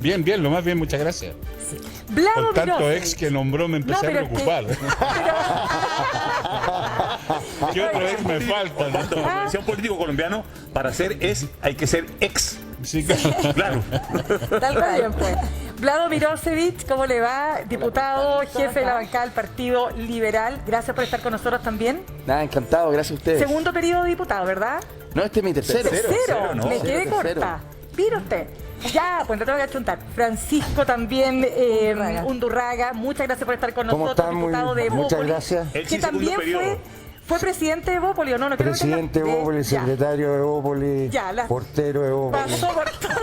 Bien, bien, lo más bien, muchas gracias. Sí. Vlado Con tanto Mirosevic. ex que nombró me empecé a preocupar. ¿Qué otro ex me falta? Tanto, como decía un político colombiano, para ser hay que ser ex. Sí, claro. Claro. Tal cual. Pues. Vlado Mirosevic, ¿cómo le va? Diputado, jefe de la bancada del Partido Liberal. Gracias por estar con nosotros también. Nada, encantado, gracias a ustedes. Segundo periodo de diputado, ¿verdad? No, este es mi tercero. Tercero, ¿no? me quedé Tercero. corta. Mire usted. Ya, pues no tengo que achuntar. Francisco también, Undurraga, muchas gracias por estar con ¿Cómo nosotros, están? diputado de Muchas Bópoli, gracias. El que también segundo periodo. fue presidente de Bópoli, ¿o no? No creo que Presidente de tenga- Bópoli, ya. secretario de Bópoli, Ya, portero de Bópoli. Pasó por todo.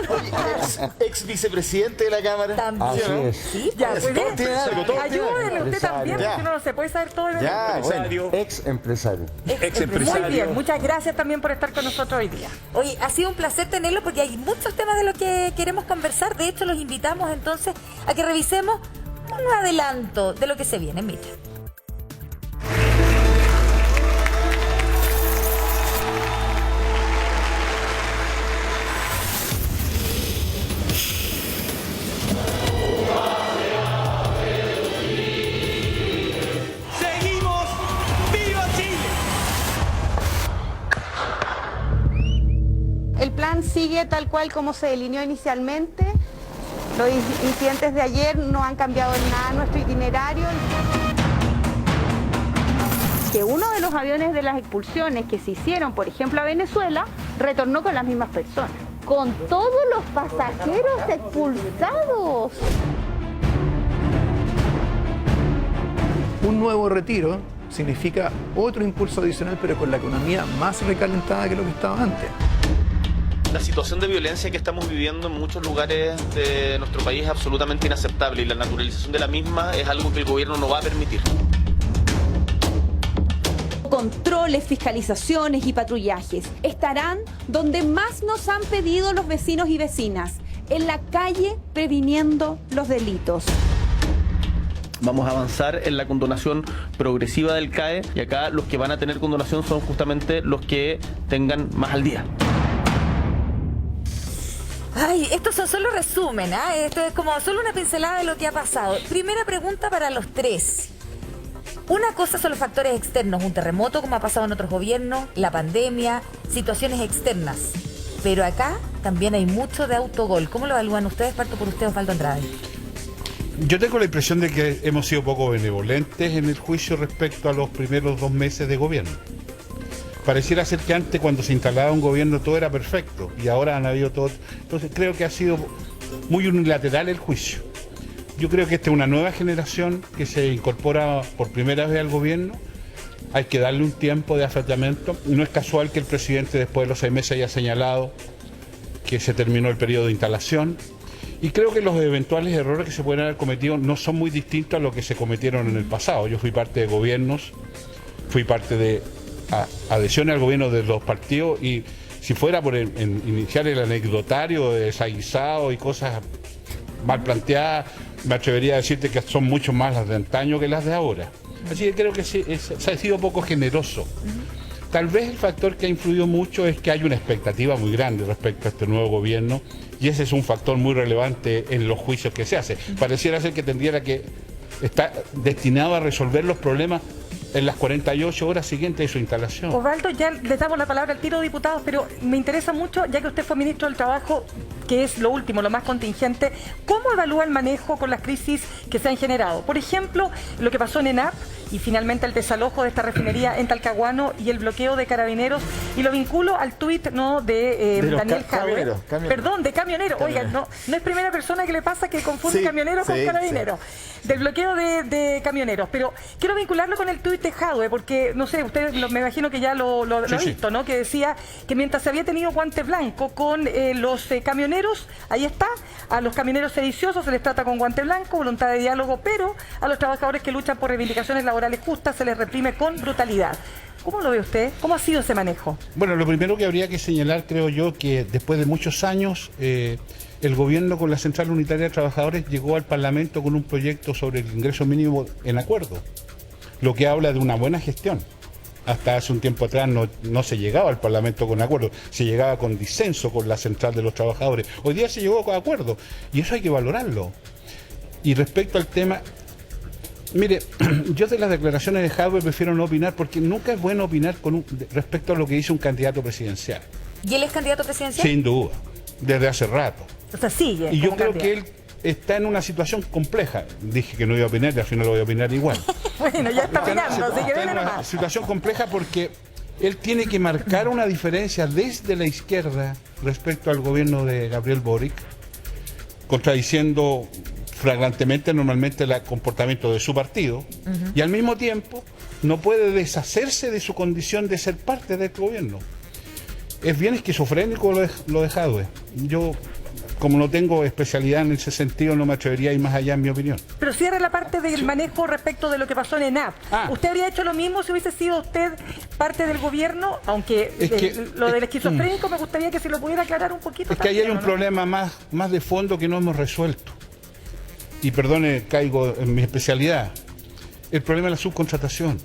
Ex vicepresidente de la Cámara. También. Así es. Sí, ya, muy bien. Todo tiene algo, todo tiene algo. Ayúdenle usted también, Ya. porque uno no se puede saber todo de Ya, Empresario. bueno. Ex empresario. Ex empresario. Muy bien, muchas gracias también por estar con nosotros hoy día. Oye, ha sido un placer tenerlo porque hay muchos temas de los que queremos conversar. De hecho, los invitamos entonces a que revisemos un adelanto de lo que se viene. Mira. Seguimos, ¡viva Chile! El plan sigue tal cual como se delineó inicialmente. Los incidentes de ayer no han cambiado en nada nuestro itinerario. Que uno de los aviones de las expulsiones que se hicieron, por ejemplo, a Venezuela, retornó con las mismas personas. Con todos los pasajeros expulsados. Un nuevo retiro significa otro impulso adicional, pero con la economía más recalentada que lo que estaba antes. La situación de violencia que estamos viviendo en muchos lugares de nuestro país es absolutamente inaceptable y la naturalización de la misma es algo que el gobierno no va a permitir. Controles, fiscalizaciones y patrullajes estarán donde más nos han pedido los vecinos y vecinas, en la calle previniendo los delitos. Vamos a avanzar en la condonación progresiva del CAE y acá los que van a tener condonación son justamente los que tengan más al día. Ay, estos son solo resumen, ¿ah? Esto es como solo una pincelada de lo que ha pasado. Primera pregunta para los tres. Una cosa son los factores externos, un terremoto como ha pasado en otros gobiernos, la pandemia, situaciones externas. Pero acá también hay mucho de autogol. ¿Cómo lo evalúan ustedes? Parto por usted, Osvaldo Andrade. Yo tengo la impresión de que hemos sido poco benevolentes en el juicio respecto a los primeros 2 meses de gobierno. Pareciera ser que antes, cuando se instalaba un gobierno, todo era perfecto y ahora han habido todo. Entonces creo que ha sido muy unilateral el juicio. Yo creo que esta es una nueva generación que se incorpora por primera vez al gobierno. Hay que darle un tiempo de afianzamiento. No es casual que el presidente después de los 6 meses haya señalado que se terminó el periodo de instalación. Y creo que los eventuales errores que se pueden haber cometido no son muy distintos a lo que se cometieron en el pasado. Yo fui parte de gobiernos, fui parte de adhesiones al gobierno de los partidos y si fuera por iniciar el anecdotario de desaguisado y cosas mal planteadas, me atrevería a decirte que son mucho más las de antaño que las de ahora. Así que creo que se ha sido poco generoso. Tal vez el factor que ha influido mucho es que hay una expectativa muy grande respecto a este nuevo gobierno y ese es un factor muy relevante en los juicios que se hacen. Pareciera ser que tendría que estar destinado a resolver los problemas en las 48 horas siguientes de su instalación. Osvaldo, ya les damos la palabra al tiro, diputados, pero me interesa mucho, ya que usted fue ministro del Trabajo, que es lo último, lo más contingente, ¿cómo evalúa el manejo con las crisis que se han generado? Por ejemplo, lo que pasó en ENAP y finalmente el desalojo de esta refinería en Talcahuano y el bloqueo de Carabineros, y lo vinculo al tuit de los Daniel Jadwe. camioneros. Perdón, de camioneros. Oiga, no es primera persona que le pasa que confunde Sí, camioneros con sí, carabineros. Del bloqueo de camioneros. Pero quiero vincularlo con el tuit de Jadwe, porque, no sé, usted me imagino que ya lo ha visto, ¿no? Que decía que mientras se había tenido guante blanco con los camioneros, ahí está, a los camioneros sediciosos se les trata con guante blanco, voluntad de diálogo, pero a los trabajadores que luchan por reivindicaciones laborales justas se les reprime con brutalidad. ¿Cómo lo ve usted? ¿Cómo ha sido ese manejo? Bueno, lo primero que habría que señalar, creo yo, que después de muchos años, el gobierno con la Central Unitaria de Trabajadores llegó al Parlamento con un proyecto sobre el ingreso mínimo en acuerdo, lo que habla de una buena gestión. Hasta hace un tiempo atrás no se llegaba al Parlamento con acuerdo, se llegaba con disenso con la Central de los Trabajadores. Hoy día se llegó con acuerdo y eso hay que valorarlo. Y respecto al tema, mire, yo de las declaraciones de Jadwe prefiero no opinar porque nunca es bueno opinar respecto a lo que dice un candidato presidencial. ¿Y él es candidato presidencial? Sin duda, desde hace rato. O sea, sigue. Y yo creo que él está en una situación compleja. Dije que no iba a opinar y al final lo voy a opinar igual. Bueno, ya está opinando, así que está en una situación compleja porque él tiene que marcar una diferencia desde la izquierda respecto al gobierno de Gabriel Boric, contradiciendo flagrantemente normalmente el comportamiento de su partido, y al mismo tiempo no puede deshacerse de su condición de ser parte de este gobierno. Es bien esquizofrénico lo de Jadwe. Yo, como no tengo especialidad en ese sentido, no me atrevería a ir más allá en mi opinión. Pero cierra la parte del manejo respecto de lo que pasó en ENAP. ¿Usted habría hecho lo mismo si hubiese sido usted parte del gobierno? Aunque lo del esquizofrénico me gustaría que se lo pudiera aclarar un poquito. Es que ahí hay un problema más de fondo que no hemos resuelto. Y perdone, caigo en mi especialidad. El problema de la subcontratación.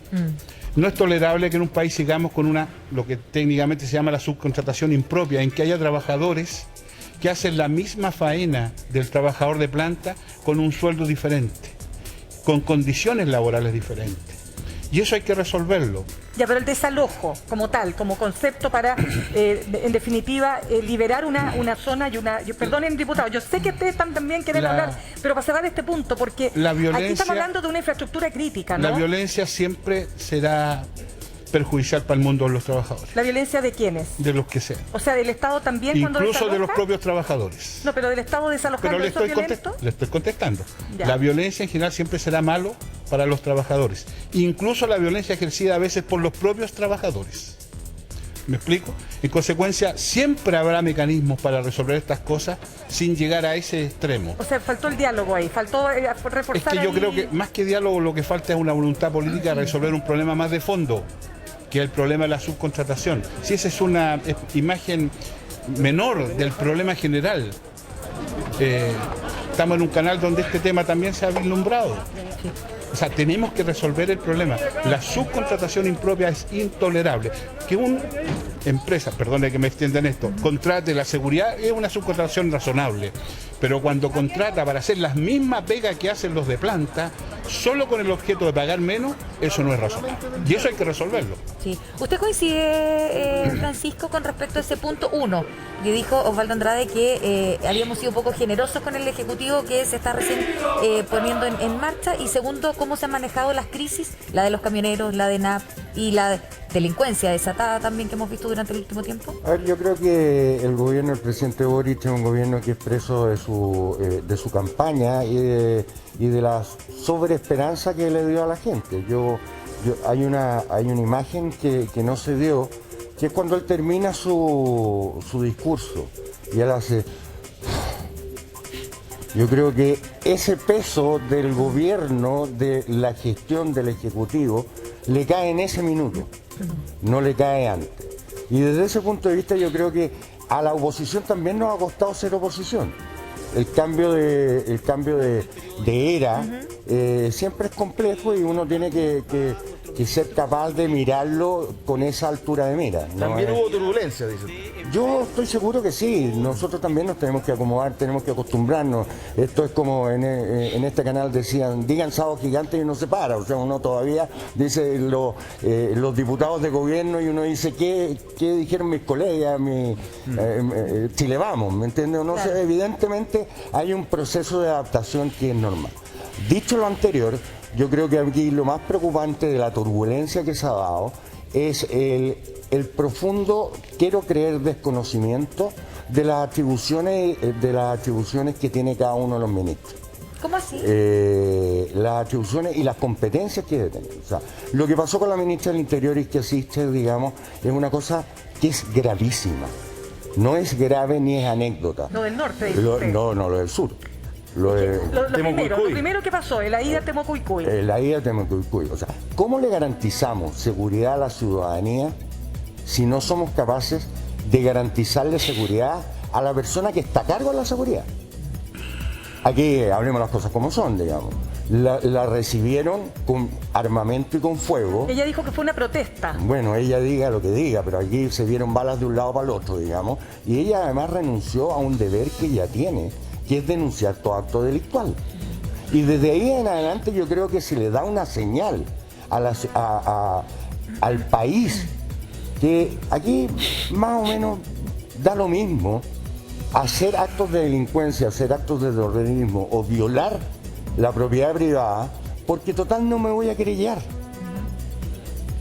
No es tolerable que en un país sigamos con lo que técnicamente se llama la subcontratación impropia, en que haya trabajadores que hacen la misma faena del trabajador de planta con un sueldo diferente, con condiciones laborales diferentes. Y eso hay que resolverlo. Ya, pero el desalojo como tal, como concepto para, en definitiva, liberar una zona y una... Perdonen, diputado, yo sé que ustedes también quieren hablar, pero para cerrar este punto, porque aquí estamos hablando de una infraestructura crítica, ¿no? La violencia siempre será perjudicial para el mundo de los trabajadores. ¿La violencia de quiénes? De los que sean. O sea, del Estado también cuando incluso desaloja? De los propios trabajadores. No, pero del Estado desalojando, pero le estoy contestando. Ya. La violencia en general siempre será malo para los trabajadores. Incluso la violencia ejercida a veces por los propios trabajadores. ¿Me explico? En consecuencia, siempre habrá mecanismos para resolver estas cosas sin llegar a ese extremo. O sea, faltó el diálogo ahí, faltó reforzar. Es que yo creo que más que diálogo lo que falta es una voluntad política de resolver un problema más de fondo, que es el problema de la subcontratación. Si esa es una imagen menor del problema general, estamos en un canal donde este tema también se ha vislumbrado. O sea, tenemos que resolver el problema. La subcontratación impropia es intolerable. Que una empresa, perdone que me extienda en esto, contrate la seguridad es una subcontratación razonable. Pero cuando contrata para hacer las mismas pegas que hacen los de planta, solo con el objeto de pagar menos, eso no es razonable. Y eso hay que resolverlo. Sí. ¿Usted coincide, Francisco, con respecto a ese punto? Uno, que dijo Osvaldo Andrade que habíamos sido un poco generosos con el Ejecutivo que se está recién poniendo en marcha. Y segundo, cómo se han manejado las crisis, la de los camioneros, la de ENAP y la delincuencia desatada también que hemos visto durante el último tiempo. A ver, yo creo que el gobierno del presidente Boric es un gobierno que es preso de su campaña y de la sobreesperanza que le dio a la gente. Hay una imagen que no se dio, que es cuando él termina su discurso y él hace... Yo creo que ese peso del gobierno, de la gestión del Ejecutivo, le cae en ese minuto, no le cae antes. Y desde ese punto de vista yo creo que a la oposición también nos ha costado ser oposición. El cambio de era siempre es complejo y uno tiene que ser capaz de mirarlo con esa altura de mira. También hubo turbulencia, dice. Yo estoy seguro que sí, nosotros también nos tenemos que acomodar, tenemos que acostumbrarnos. Esto es como en este canal decían, digan sábado gigante y uno se para, o sea, uno todavía dice los diputados de gobierno y uno dice, ¿qué dijeron mis colegas? Chile vamos, ¿me entiendes? No sé, evidentemente hay un proceso de adaptación que es normal. Dicho lo anterior, yo creo que aquí lo más preocupante de la turbulencia que se ha dado es el profundo, quiero creer, desconocimiento de las atribuciones que tiene cada uno de los ministros. ¿Cómo así? Las atribuciones y las competencias que debe tener. O sea, lo que pasó con la ministra del Interior y que asiste, digamos, es una cosa que es gravísima. No es grave ni es anécdota. Lo del norte. No, lo del sur. Lo primero que pasó, el AIDA Temocuycuy. El AIDA Temocuycuy. O sea, ¿cómo le garantizamos seguridad a la ciudadanía si no somos capaces de garantizarle seguridad a la persona que está a cargo de la seguridad? Aquí hablemos las cosas como son, digamos. la recibieron con armamento y con fuego. Ella dijo que fue una protesta. Bueno, ella diga lo que diga, pero aquí se vieron balas de un lado para el otro, digamos. Y ella además renunció a un deber que ella tiene, que es denunciar todo acto delictual. Y desde ahí en adelante yo creo que se le da una señal al país, que aquí más o menos da lo mismo hacer actos de delincuencia, hacer actos de terrorismo o violar la propiedad privada, porque total no me voy a querellar.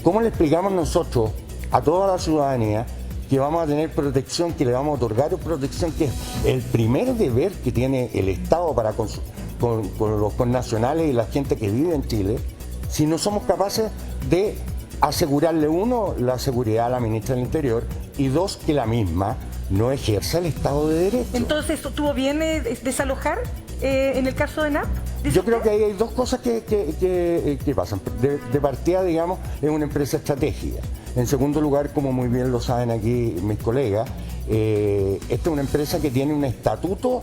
¿Cómo le explicamos nosotros a toda la ciudadanía que vamos a tener protección, que le vamos a otorgar protección, que es el primer deber que tiene el Estado para con los connacionales y la gente que vive en Chile, si no somos capaces de asegurarle, uno, la seguridad a la ministra del Interior, y dos, que la misma no ejerza el Estado de Derecho? Entonces, ¿tuvo bien desalojar en el caso de NAP? Yo creo que ahí hay dos cosas que pasan. De partida, digamos, es una empresa estratégica. En segundo lugar, como muy bien lo saben aquí mis colegas, esta es una empresa que tiene un estatuto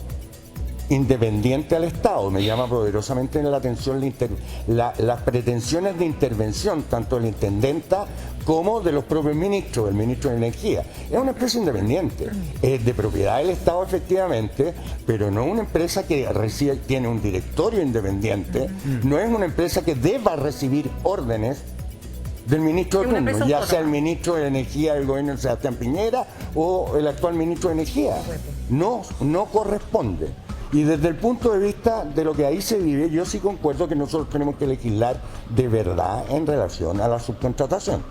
independiente al Estado. Me llama poderosamente la atención las pretensiones de intervención, tanto de la intendenta como de los propios ministros, del ministro de Energía. Es una empresa independiente, es de propiedad del Estado efectivamente, pero no es una empresa que tiene un directorio independiente, no es una empresa que deba recibir órdenes del ministro de turno, ya sea el ministro de Energía del gobierno de Sebastián Piñera o el actual ministro de Energía. No corresponde. Y desde el punto de vista de lo que ahí se vive, yo sí concuerdo que nosotros tenemos que legislar de verdad en relación a la subcontratación.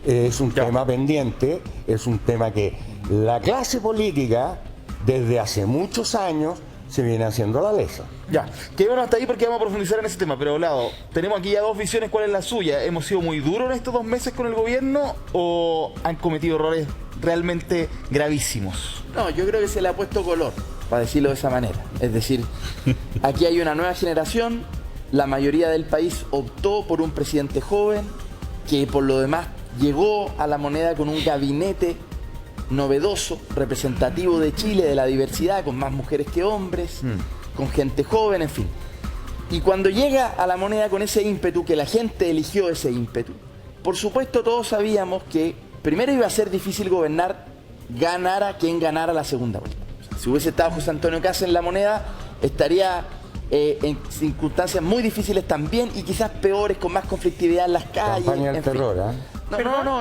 Es un tema pendiente, es un tema que la clase política desde hace muchos años se viene haciendo la lesa. Ya, quedémonos hasta ahí porque vamos a profundizar en ese tema, pero Lado, tenemos aquí ya dos visiones. ¿Cuál es la suya? ¿Hemos sido muy duros en estos 2 meses con el gobierno o han cometido errores realmente gravísimos? No, yo creo que se le ha puesto color, para decirlo de esa manera. Es decir, aquí hay una nueva generación, la mayoría del país optó por un presidente joven, que por lo demás llegó a la moneda con un gabinete novedoso, representativo de Chile, de la diversidad, con más mujeres que hombres, con gente joven, en fin. Y cuando llega a la moneda con ese ímpetu, que la gente eligió ese ímpetu, por supuesto todos sabíamos que primero iba a ser difícil gobernar, ganara quien ganara la segunda vuelta. O sea, si hubiese estado José Antonio Kast en la moneda, estaría en circunstancias muy difíciles también y quizás peores, con más conflictividad en las calles. Campaña del terror, ¿eh?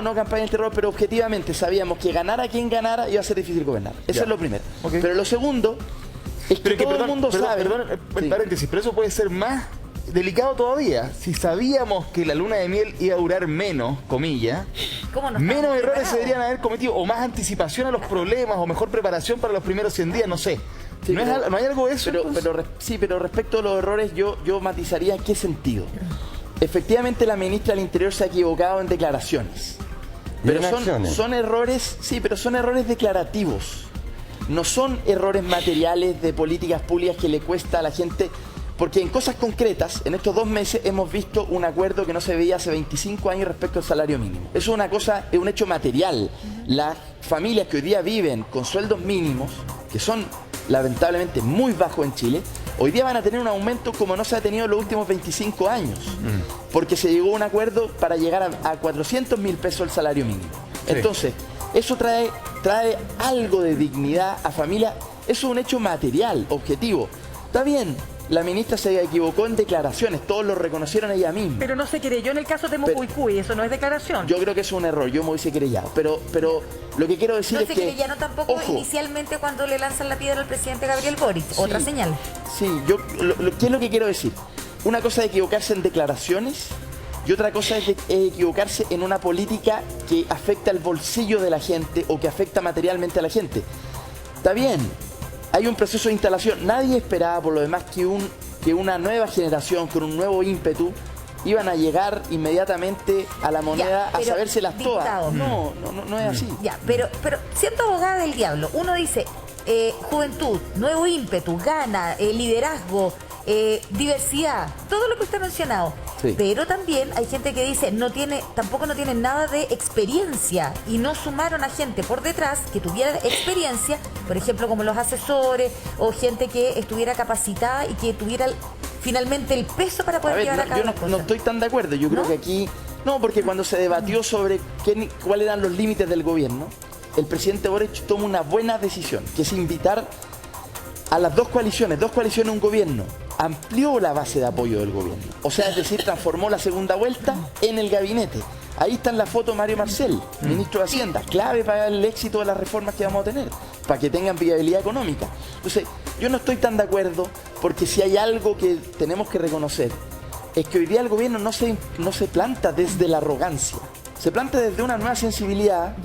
No campaña del terror, pero objetivamente sabíamos que ganara quien ganara iba a ser difícil gobernar. Eso es lo primero. Okay. Pero lo segundo es que todo el mundo sabe... Paréntesis, pero eso puede ser más delicado todavía. Si sabíamos que la luna de miel iba a durar menos, comillas, menos errores se deberían haber cometido, o más anticipación a los problemas, o mejor preparación para los primeros 100 días, no sé. Sí, ¿No hay algo de eso? Pero respecto a los errores, yo matizaría en qué sentido. Efectivamente, la ministra del Interior se ha equivocado en declaraciones. Pero son errores, sí, pero son errores declarativos. No son errores materiales de políticas públicas que le cuesta a la gente. Porque en cosas concretas, en estos 2 meses hemos visto un acuerdo que no se veía hace 25 años respecto al salario mínimo. Eso es una cosa, es un hecho material. Las familias que hoy día viven con sueldos mínimos, que son lamentablemente muy bajos en Chile, hoy día van a tener un aumento como no se ha tenido en los últimos 25 años. Porque se llegó a un acuerdo para llegar a 400.000 pesos el salario mínimo. Sí. Entonces, eso trae algo de dignidad a familias. Eso es un hecho material, objetivo. Está bien. La ministra se equivocó en declaraciones, todos lo reconocieron ella misma. Pero no se querelló en el caso de Mocuicuy, eso no es declaración. Yo creo que es un error, yo me hubiese querellado. Pero lo que quiero decir es que... No se querellaron tampoco inicialmente cuando le lanzan la piedra al presidente Gabriel Boric, otra señal. Sí, ¿qué es lo que quiero decir? Una cosa es equivocarse en declaraciones y otra cosa es equivocarse en una política que afecta al bolsillo de la gente o que afecta materialmente a la gente. Está bien. Hay un proceso de instalación. Nadie esperaba, por lo demás, que una nueva generación con un nuevo ímpetu iban a llegar inmediatamente a la moneda a sabérselas todas. No es así. Ya, pero siendo abogada del diablo, uno dice juventud, nuevo ímpetu, gana, liderazgo, diversidad, todo lo que usted ha mencionado. Sí. Pero también hay gente que dice tampoco no tiene nada de experiencia y no sumaron a gente por detrás que tuviera experiencia, por ejemplo como los asesores o gente que estuviera capacitada y que tuviera finalmente el peso para poder llevar a cabo las cosas. No estoy tan de acuerdo. Yo creo que aquí... No, porque cuando se debatió sobre cuáles eran los límites del gobierno, el presidente Boric toma una buena decisión, que es invitar a las dos coaliciones, un gobierno. Amplió la base de apoyo del gobierno. O sea, es decir, transformó la segunda vuelta en el gabinete. Ahí está en la foto Mario Marcel, ministro de Hacienda, clave para el éxito de las reformas que vamos a tener, para que tengan viabilidad económica. Entonces, yo no estoy tan de acuerdo, porque si hay algo que tenemos que reconocer, es que hoy día el gobierno no se planta desde la arrogancia, se planta desde una nueva sensibilidad,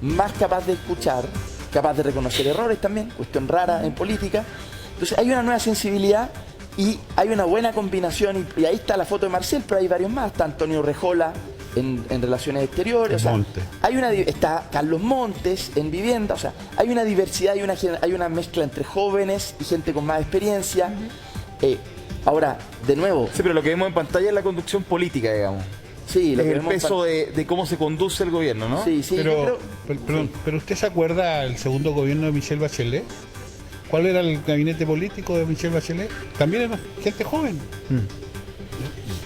más capaz de escuchar, capaz de reconocer errores también, cuestión rara en política. Entonces hay una nueva sensibilidad y hay una buena combinación, y ahí está la foto de Marcel, pero hay varios más, está Antonio Rejola en Relaciones Exteriores, o sea, está Carlos Montes en Vivienda, o sea, hay una diversidad, hay una mezcla entre jóvenes y gente con más experiencia. Ahora, de nuevo... Sí, pero lo que vemos en pantalla es la conducción política, digamos. Sí, es el peso de cómo se conduce el gobierno, ¿no? Sí, pero ¿usted se acuerda del segundo gobierno de Michelle Bachelet? ¿Cuál era el gabinete político de Michelle Bachelet? También era gente joven.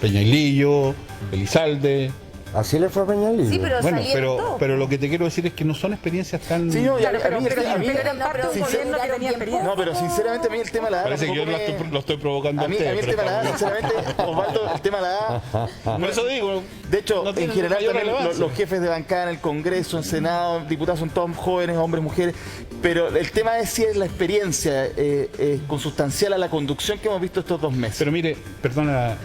Peñailillo, Elizalde... Así le fue a Peñalillo. Sí, pero bueno, pero lo que te quiero decir es que no son experiencias tan... Sí, no, claro, pero eran parte de un gobierno que tenía experiencia. No, pero sinceramente a mí el tema de la edad... Parece que yo lo estoy provocando a mí el tema de la edad, sinceramente, Osvaldo, el tema de la edad... Por eso digo... De hecho, en general también los jefes de bancada en el Congreso, en Senado, diputados son todos jóvenes, hombres, mujeres, pero el tema es si es la experiencia consustancial a la conducción que hemos visto estos 2 meses. Pero mire, perdona...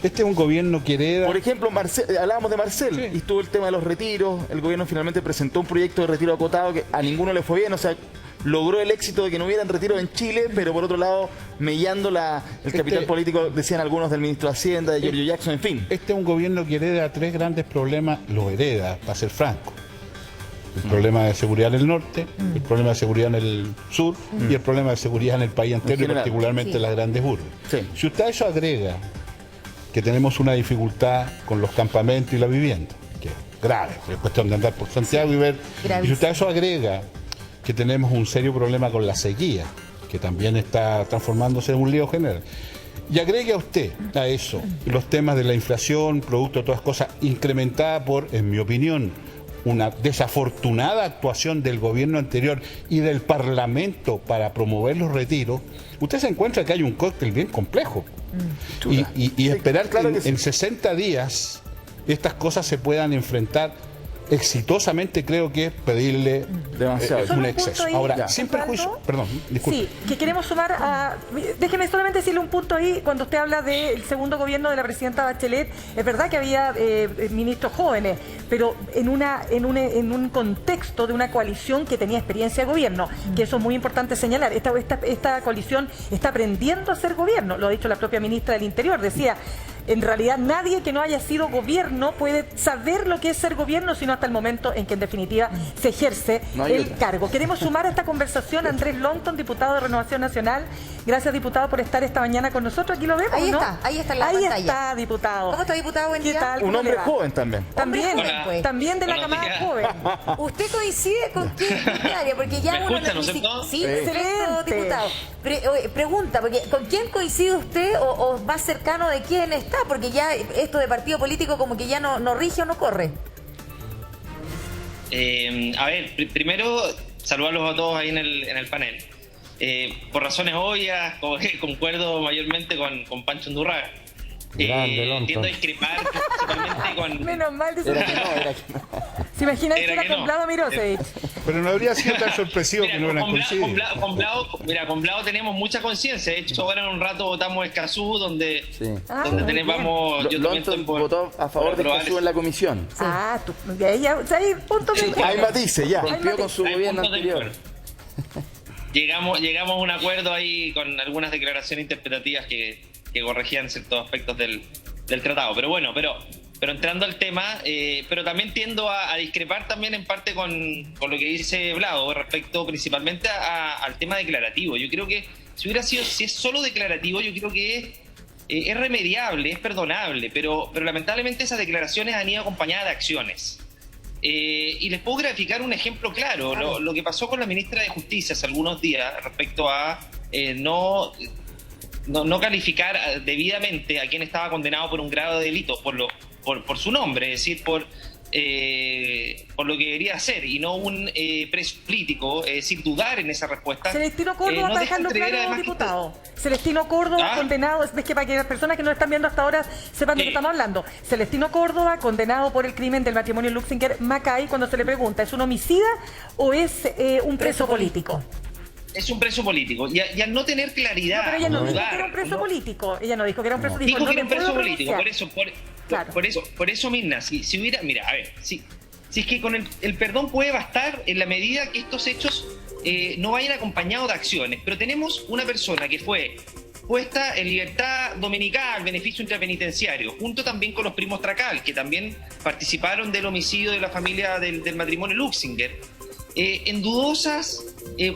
Este es un gobierno que hereda... Por ejemplo, hablábamos de Marcel, y estuvo el tema de los retiros. El gobierno finalmente presentó un proyecto de retiro acotado que a ninguno le fue bien. O sea, logró el éxito de que no hubieran retiros en Chile, pero por otro lado, mellando el capital político, decían algunos del ministro de Hacienda, de Giorgio Jackson, en fin. Este es un gobierno que hereda 3 grandes problemas, los hereda, para ser franco. El problema de seguridad en el norte, el problema de seguridad en el sur y el problema de seguridad en el país entero, y particularmente en las grandes urbes. Si usted a eso agrega que tenemos una dificultad con los campamentos y la vivienda, que es grave, es cuestión de andar por Santiago y ver. Y si usted a eso agrega que tenemos un serio problema con la sequía, que también está transformándose en un lío general, y agregue a usted a eso los temas de la inflación, producto de todas cosas, incrementada por, en mi opinión, una desafortunada actuación del gobierno anterior y del Parlamento para promover los retiros, usted se encuentra que hay un cóctel bien complejo. Y esperar que en 60 días estas cosas se puedan enfrentar exitosamente, creo que es pedirle un exceso. Ahora, sin perjuicio, perdón, disculpe. Sí, que queremos sumar a... Déjeme solamente decirle un punto ahí, cuando usted habla del segundo gobierno de la presidenta Bachelet, es verdad que había ministros jóvenes, pero en un contexto de una coalición que tenía experiencia de gobierno, que eso es muy importante señalar. Esta coalición está aprendiendo a ser gobierno, lo ha dicho la propia ministra del Interior, decía... En realidad nadie que no haya sido gobierno puede saber lo que es ser gobierno, sino hasta el momento en que en definitiva se ejerce el cargo. Queremos sumar a esta conversación a Andrés Longton, diputado de Renovación Nacional. Gracias, diputado, por estar esta mañana con nosotros. Aquí lo vemos, ahí ¿no? Ahí está en la pantalla. Ahí está, diputado. ¿Cómo está, diputado? Buen día. ¿Qué tal? Un hombre joven también. También de la camada joven. ¿Usted coincide con qué área? Porque ya ¿Me escuchan, no es cierto? Sí, excelente, diputado. Pregunta, porque ¿con quién coincide usted o más cercano de quién está? Porque ya esto de partido político como que ya no rige o no corre. A ver, primero saludarlos a todos ahí en el panel. Por razones obvias, concuerdo mayormente con Pancho Undurraga. Tiendo a discrepar principalmente con... Menos mal de ¿Se imagina que era con Vlado Mirosevich? Pero no habría sido tan sorpresivo que no hubieran coincidido. Con Vlado tenemos mucha conciencia. De hecho, ahora en un rato votamos Escazú, donde vamos... Yo también votó a favor de Escazú en la comisión. Ahí punto de hay matices, ya. Rompió con su gobierno anterior. Llegamos a un acuerdo ahí con algunas declaraciones interpretativas que corregían ciertos aspectos del tratado. Pero bueno, pero entrando al tema, pero también tiendo a discrepar también en parte con lo que dice Vlado respecto principalmente al tema declarativo. Yo creo que si es solo declarativo, yo creo que es remediable, es perdonable, pero lamentablemente esas declaraciones han ido acompañadas de acciones. Y les puedo graficar un ejemplo claro, lo que pasó con la ministra de Justicia hace algunos días respecto a no no calificar debidamente a quien estaba condenado por un grado de delito por su nombre, es decir, por lo que debería ser, y no un preso político, es decir, dudar en esa respuesta. Celestino Córdoba, para dejarlo claro, diputado. Celestino Córdoba, condenado, es que para que las personas que nos están viendo hasta ahora sepan de qué estamos hablando. Celestino Córdoba, condenado por el crimen del matrimonio Luxinger-Macay, cuando se le pregunta, ¿es un homicida o es un preso político? Es un preso político. Y al no tener claridad... No, pero ella no dijo que era un preso político. Ella no dijo que era un preso político. Dijo que era un preso político. Por eso, Mirna, si hubiera... Mira, a ver, si es que con el perdón puede bastar en la medida que estos hechos no vayan acompañados de acciones. Pero tenemos una persona que fue puesta en libertad dominical, beneficio intrapenitenciario, junto también con los primos Tracal, que también participaron del homicidio de la familia del matrimonio Luxinger, en dudosas,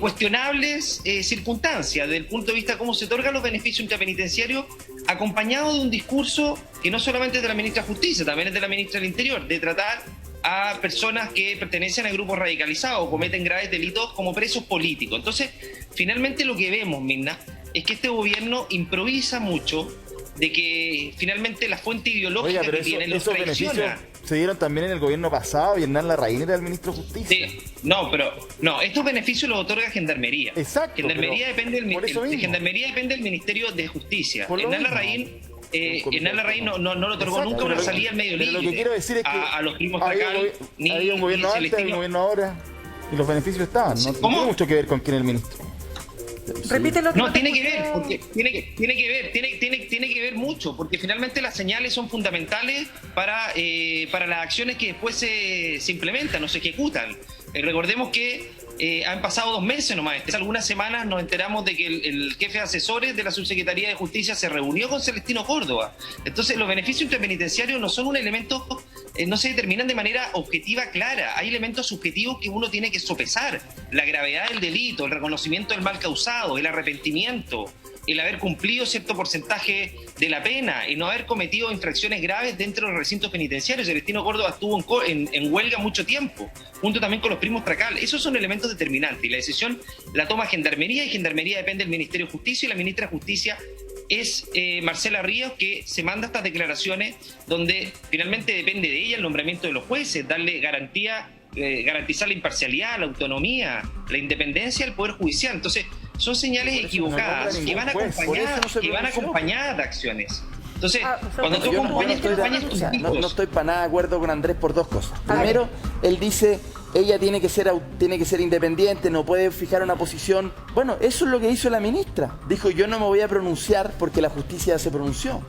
cuestionables circunstancias, desde el punto de vista de cómo se otorgan los beneficios intrapenitenciarios, acompañado de un discurso que no solamente es de la ministra de Justicia, también es de la ministra del Interior, de tratar a personas que pertenecen a grupos radicalizados o cometen graves delitos como presos políticos. Entonces, finalmente lo que vemos, Mirna, es que este gobierno improvisa mucho, de que finalmente la fuente ideológica que tienen los traiciona. Se dieron también en el gobierno pasado y Hernán Larraín era el ministro de Justicia. Sí, estos beneficios los otorga Gendarmería. Exacto. Gendarmería depende del Ministerio de Justicia. Hernán Larraín no lo otorgó nunca una salida al medio libre. Lo que quiero decir es que a los primos Tracal, había un gobierno antes, hay un gobierno ahora, y los beneficios estaban. No tiene mucho que ver con quién es el ministro. Repítelo. No, tiene que ver, porque tiene que ver mucho, porque finalmente las señales son fundamentales para las acciones que después se implementan o se ejecutan. Recordemos que han pasado 2 meses nomás. Hace algunas semanas nos enteramos de que el jefe de asesores de la Subsecretaría de Justicia se reunió con Celestino Córdoba. Entonces, los beneficios interpenitenciarios no son un elemento, no se determinan de manera objetiva clara. Hay elementos subjetivos que uno tiene que sopesar: la gravedad del delito, el reconocimiento del mal causado, el arrepentimiento, el haber cumplido cierto porcentaje de la pena y no haber cometido infracciones graves dentro de los recintos penitenciarios. Celestino Córdoba estuvo en huelga mucho tiempo, junto también con los primos Tracal. Esos son elementos determinantes y la decisión la toma Gendarmería, y Gendarmería depende del Ministerio de Justicia, y la ministra de Justicia es Marcela Ríos, que se manda estas declaraciones donde finalmente depende de ella el nombramiento de los jueces, darle garantía, garantizar la imparcialidad, la autonomía, la independencia del Poder Judicial. Entonces, son señales equivocadas que van acompañadas de acciones. Entonces, cuando tú no estoy para nada de acuerdo con Andrés por 2 cosas. Primero, él dice, ella tiene que ser independiente, no puede fijar una posición. Bueno, eso es lo que hizo la ministra. Dijo, yo no me voy a pronunciar porque la justicia se pronunció.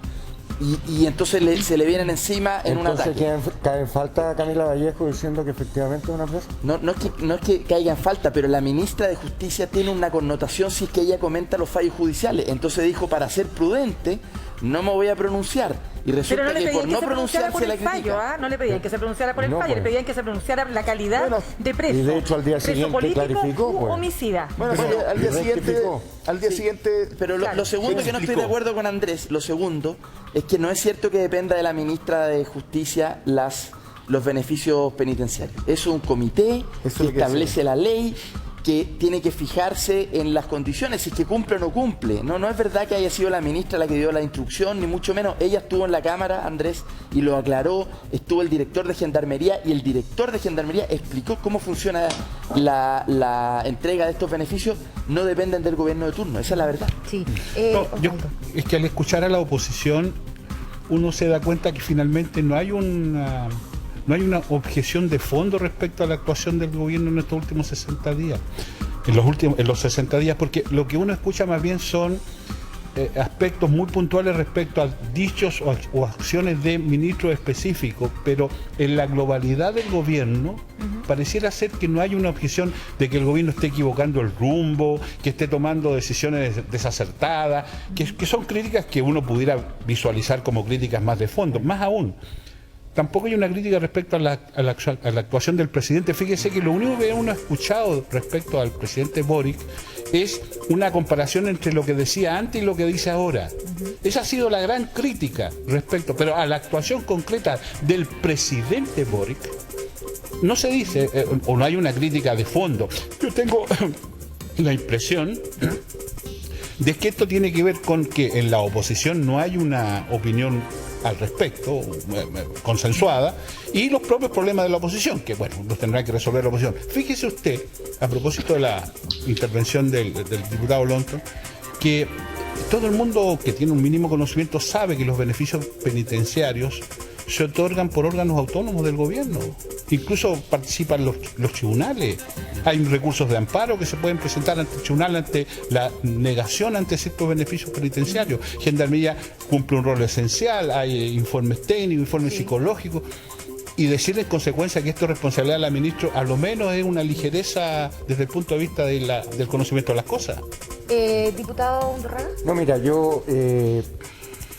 Y entonces se le vienen encima en un ataque. Entonces cae en falta Camila Vallejo diciendo que efectivamente es una presa. No es que caiga en falta, pero la ministra de Justicia tiene una connotación si es que ella comenta los fallos judiciales. Entonces dijo, para ser prudente, no me voy a pronunciar. Y resulta que por no pronunciarse la critica. No le pedían que se pronunciara por el fallo, le pedían que se pronunciara la calidad de preso. Y de hecho al día siguiente clarificó. Homicida. Al día siguiente... Pero lo segundo que no estoy de acuerdo con Andrés, lo segundo, es que no es cierto que dependa de la ministra de Justicia los beneficios penitenciarios. Eso es un comité que establece la ley, que tiene que fijarse en las condiciones, si es que cumple o no cumple. No es verdad que haya sido la ministra la que dio la instrucción, ni mucho menos. Ella estuvo en la Cámara, Andrés, y lo aclaró. Estuvo el director de Gendarmería, y el director de Gendarmería explicó cómo funciona la entrega de estos beneficios. No dependen del gobierno de turno, esa es la verdad. Sí. Es que al escuchar a la oposición, uno se da cuenta que finalmente no hay una objeción de fondo respecto a la actuación del gobierno en estos últimos 60 días. En los 60 días, porque lo que uno escucha más bien son aspectos muy puntuales respecto a dichos o acciones de ministros específicos, pero en la globalidad del gobierno pareciera ser que no hay una objeción de que el gobierno esté equivocando el rumbo, que esté tomando decisiones desacertadas, que son críticas que uno pudiera visualizar como críticas más de fondo. Más aún, tampoco hay una crítica respecto a la actuación del presidente. Fíjese que lo único que uno ha escuchado respecto al presidente Boric es una comparación entre lo que decía antes y lo que dice ahora. Esa ha sido la gran crítica respecto, pero a la actuación concreta del presidente Boric no se dice, o no hay una crítica de fondo. Yo tengo la impresión de que esto tiene que ver con que en la oposición no hay una opinión al respecto, consensuada, y los propios problemas de la oposición, que bueno, los tendrá que resolver la oposición. Fíjese usted, a propósito de la intervención del diputado Lonton, que todo el mundo que tiene un mínimo conocimiento sabe que los beneficios penitenciarios se otorgan por órganos autónomos del gobierno. Incluso participan los tribunales. Hay recursos de amparo que se pueden presentar ante el tribunal ante la negación ante ciertos beneficios penitenciarios. Gendarmería cumple un rol esencial, hay informes técnicos, informes psicológicos. Y decir en consecuencia que esto es responsabilidad de la ministra, a lo menos es una ligereza desde el punto de vista del conocimiento de las cosas. Diputado Undurraga. No, mira, yo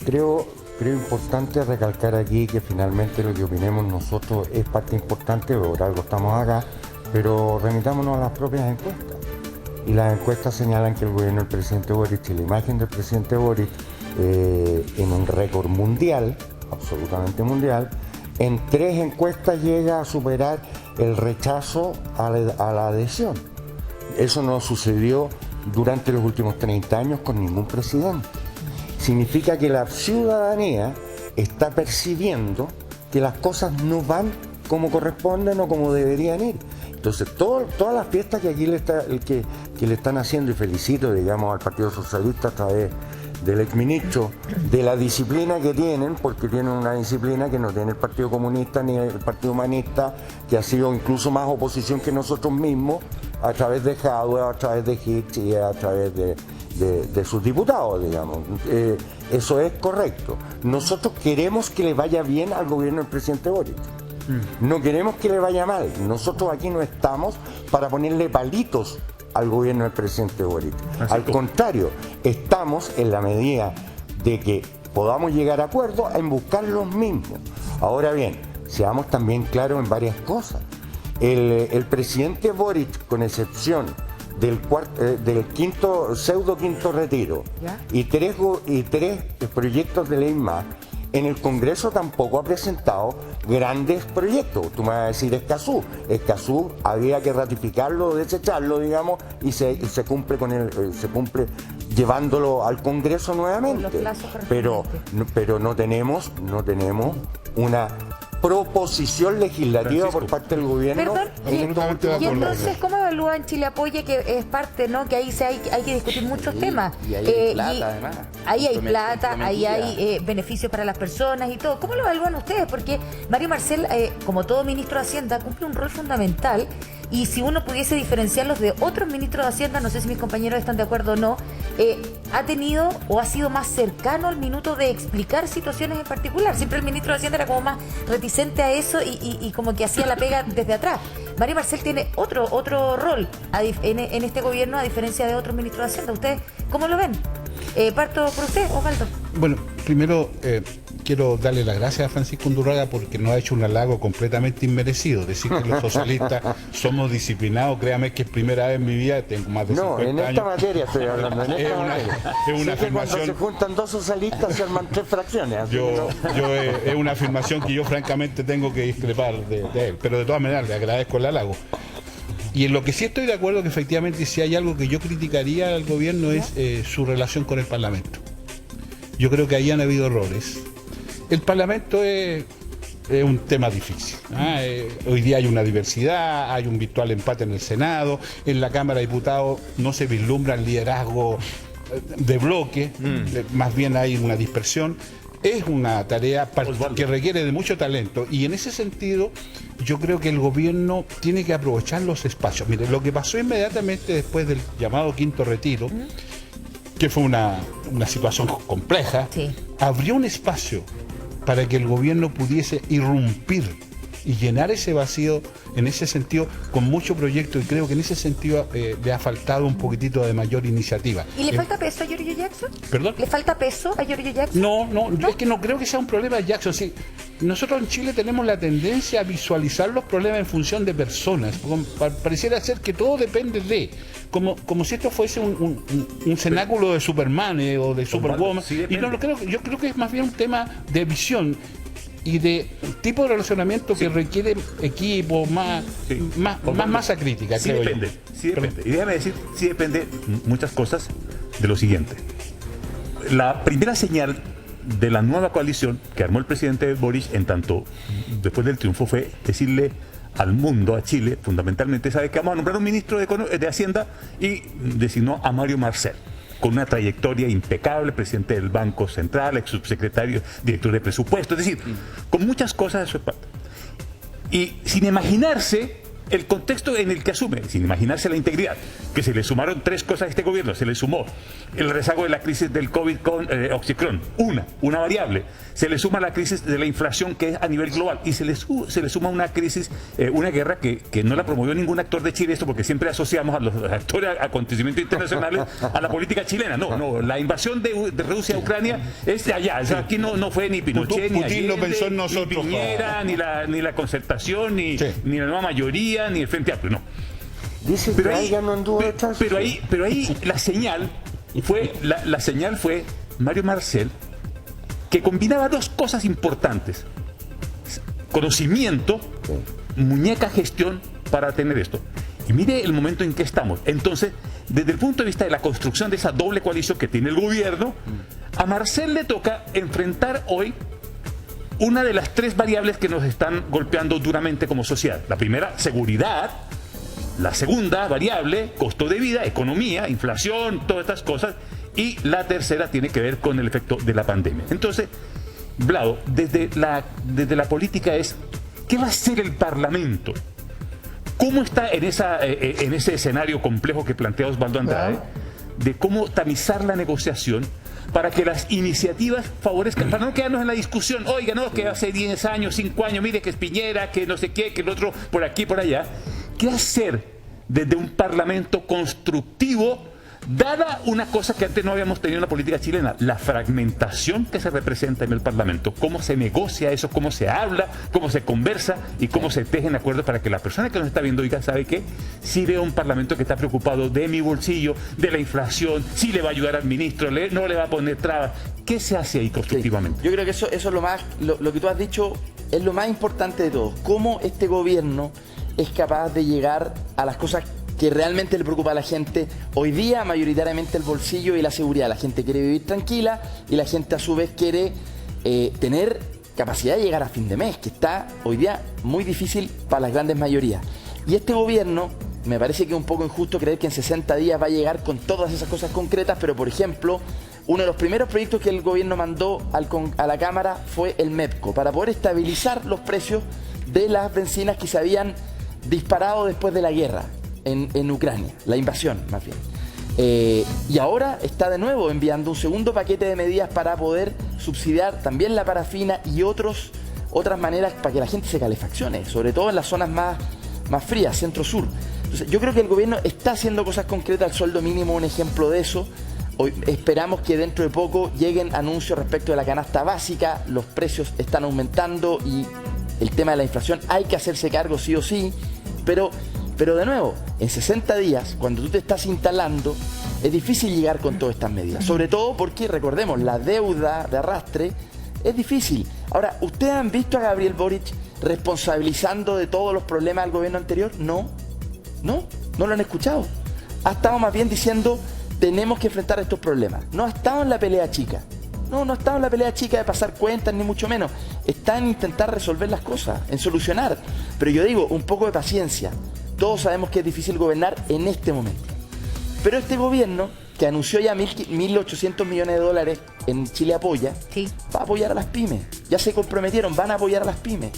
creo importante recalcar aquí que finalmente lo que opinemos nosotros es parte importante, por algo estamos acá, pero remitámonos a las propias encuestas. Y las encuestas señalan que el gobierno del presidente Boric y la imagen del presidente Boric en un récord mundial, absolutamente mundial, en 3 encuestas llega a superar el rechazo a la adhesión. Eso no sucedió durante los últimos 30 años con ningún presidente. Significa que la ciudadanía está percibiendo que las cosas no van como corresponden o como deberían ir. Entonces, todas las fiestas que aquí le están haciendo, y felicito, digamos, al Partido Socialista a través del exministro, de la disciplina que tienen, porque tienen una disciplina que no tiene el Partido Comunista ni el Partido Humanista, que ha sido incluso más oposición que nosotros mismos, a través de Jadwe, a través de Hitch y a través de sus diputados, digamos. Eso es correcto. Nosotros queremos que le vaya bien al gobierno del presidente Boric. No queremos que le vaya mal. Nosotros aquí no estamos para ponerle palitos al gobierno del presidente Boric. Al contrario, estamos en la medida de que podamos llegar a acuerdos en buscar los mismos. Ahora bien, seamos también claros en varias cosas. El presidente Boric, con excepción del pseudo quinto retiro, y tres proyectos de ley más, en el Congreso tampoco ha presentado grandes proyectos. Tú me vas a decir Escazú. Escazú había que ratificarlo o desecharlo, digamos, y se cumple llevándolo al Congreso nuevamente. Pero no tenemos una proposición legislativa, Francisco, por parte del gobierno. Perdón, y entonces, ¿cómo evalúan Chile Apoya, que es parte, ¿no? Que ahí hay que discutir muchos temas? Y ahí hay plata, además. Ahí hay plata, ahí hay beneficios para las personas y todo. ¿Cómo lo evalúan ustedes? Porque Mario Marcel, como todo ministro de Hacienda, cumple un rol fundamental. Y si uno pudiese diferenciarlos de otros ministros de Hacienda, no sé si mis compañeros están de acuerdo o no, ha tenido o ha sido más cercano al minuto de explicar situaciones en particular. Siempre el ministro de Hacienda era como más reticente a eso y como que hacía la pega desde atrás. Mario Marcel tiene otro rol en este gobierno, a diferencia de otros ministros de Hacienda. ¿Ustedes cómo lo ven? Parto por usted, Osvaldo. Bueno, primero quiero darle las gracias a Francisco Undurraga porque nos ha hecho un halago completamente inmerecido. Decir que los socialistas somos disciplinados, créame que es primera vez en mi vida, tengo más de 50 años. No, en esta materia estoy hablando, en esta materia. Es una afirmación. Cuando se juntan dos socialistas se arman 3 fracciones. Es una afirmación que yo francamente tengo que discrepar de él, pero de todas maneras le agradezco el halago. Y en lo que sí estoy de acuerdo, que efectivamente si hay algo que yo criticaría al gobierno es su relación con el Parlamento. Yo creo que ahí han habido errores. El Parlamento es un tema difícil. Hoy día hay una diversidad, hay un virtual empate en el Senado, en la Cámara de Diputados no se vislumbra el liderazgo de bloque, más bien hay una dispersión. Es una tarea que requiere de mucho talento y en ese sentido yo creo que el gobierno tiene que aprovechar los espacios. Mire, lo que pasó inmediatamente después del llamado quinto retiro, que fue una situación compleja, abrió un espacio para que el gobierno pudiese irrumpir y llenar ese vacío en ese sentido con mucho proyecto, y creo que en ese sentido le ha faltado un poquitito de mayor iniciativa. ¿Y le falta peso a Giorgio Jackson? ¿Perdón? ¿Le falta peso a Giorgio Jackson? No, es que no creo que sea un problema de Jackson. Sí, nosotros en Chile tenemos la tendencia a visualizar los problemas en función de personas. Pareciera ser que todo depende de, como si esto fuese un cenáculo de Superman o de Superwoman. Sí, y no lo creo. Yo creo que es más bien un tema de visión y de tipo de relacionamiento que requiere equipo, más masa crítica. Sí depende. Y déjame decir, sí depende muchas cosas, de lo siguiente. La primera señal de la nueva coalición que armó el presidente Boric, en tanto después del triunfo, fue decirle al mundo, a Chile, fundamentalmente, sabe que vamos a nombrar un ministro de Hacienda, y designó a Mario Marcel, con una trayectoria impecable, presidente del Banco Central, ex subsecretario, director de presupuesto, es decir, con muchas cosas de su espalda. Y sin imaginarse el contexto en el que asume, sin imaginarse la integridad, que se le sumaron 3 cosas a este gobierno. Se le sumó el rezago de la crisis del COVID con Oxicron, una variable. Se le suma la crisis de la inflación, que es a nivel global, y se le suma una crisis, una guerra que no la promovió ningún actor de Chile, esto porque siempre asociamos a los actores, acontecimientos internacionales, a la política chilena. No, la invasión de Rusia a Ucrania es de allá. O sea, aquí no fue ni Pinochet, ni Allende, no pensó en nosotros, ni Piñera, ni la concertación, ni la nueva mayoría, ni el Frente Amplio, no. Dice pero que ahí, no anduvo detrás. pero ahí la señal fue Mario Marcel, que combinaba 2 cosas importantes: conocimiento, muñeca gestión para tener esto. Y mire el momento en que estamos. Entonces, desde el punto de vista de la construcción de esa doble coalición que tiene el gobierno, a Marcel le toca enfrentar hoy una de las 3 variables que nos están golpeando duramente como sociedad. La primera, seguridad. La segunda variable, costo de vida, economía, inflación, todas estas cosas. Y la tercera tiene que ver con el efecto de la pandemia. Entonces, Vlado, desde la política es, ¿qué va a hacer el Parlamento? ¿Cómo está en ese escenario complejo que plantea Osvaldo Andrade, de cómo tamizar la negociación para que las iniciativas favorezcan, para no quedarnos en la discusión, oiga, no, que hace 10 años, 5 años, mire que es Piñera, que no sé qué, que el otro por aquí, por allá? ¿Qué hacer desde un Parlamento constructivo, dada una cosa que antes no habíamos tenido en la política chilena, la fragmentación que se representa en el Parlamento? ¿Cómo se negocia eso? ¿Cómo se habla? ¿Cómo se conversa? ¿Y cómo se tejen acuerdos para que la persona que nos está viendo diga, ¿sabe qué? Sí veo un Parlamento que está preocupado de mi bolsillo, de la inflación, sí le va a ayudar al ministro, no le va a poner trabas. ¿Qué se hace ahí constructivamente? Yo creo que eso es lo que tú has dicho es lo más importante de todo. ¿Cómo este gobierno es capaz de llegar a las cosas que realmente le preocupa a la gente? Hoy día, mayoritariamente, el bolsillo y la seguridad. La gente quiere vivir tranquila y la gente, a su vez, quiere tener capacidad de llegar a fin de mes, que está hoy día muy difícil para las grandes mayorías. Y este gobierno, me parece que es un poco injusto creer que en 60 días va a llegar con todas esas cosas concretas, pero, por ejemplo, uno de los primeros proyectos que el gobierno mandó a la Cámara fue el MEPCO, para poder estabilizar los precios de las bencinas que se habían disparado después de la guerra en Ucrania, la invasión más bien. Y ahora está de nuevo enviando un segundo paquete de medidas para poder subsidiar también la parafina y otras maneras para que la gente se calefaccione, sobre todo en las zonas más frías, centro-sur. Entonces, yo creo que el gobierno está haciendo cosas concretas. El sueldo mínimo, un ejemplo de eso. Hoy esperamos que dentro de poco lleguen anuncios respecto de la canasta básica. Los precios están aumentando y el tema de la inflación hay que hacerse cargo sí o sí, pero de nuevo, en 60 días, cuando tú te estás instalando, es difícil llegar con todas estas medidas. Sobre todo porque, recordemos, la deuda de arrastre es difícil. Ahora, ¿ustedes han visto a Gabriel Boric responsabilizando de todos los problemas al gobierno anterior? No lo han escuchado. Ha estado más bien diciendo, tenemos que enfrentar estos problemas. No ha estado en la pelea chica. No ha estado en la pelea chica de pasar cuentas, ni mucho menos. Está en intentar resolver las cosas, en solucionar. Pero yo digo, un poco de paciencia. Todos sabemos que es difícil gobernar en este momento. Pero este gobierno, que anunció ya 1.800 millones de dólares en Chile Apoya, va a apoyar a las pymes. Ya se comprometieron, van a apoyar a las pymes.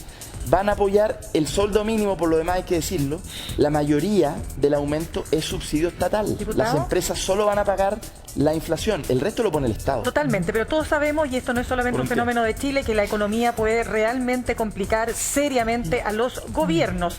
Van a apoyar el sueldo mínimo, por lo demás hay que decirlo. La mayoría del aumento es subsidio estatal. ¿Diputado? Las empresas solo van a pagar la inflación, el resto lo pone el Estado. Totalmente, pero todos sabemos, y esto no es solamente un fenómeno de Chile, que la economía puede realmente complicar seriamente a los gobiernos.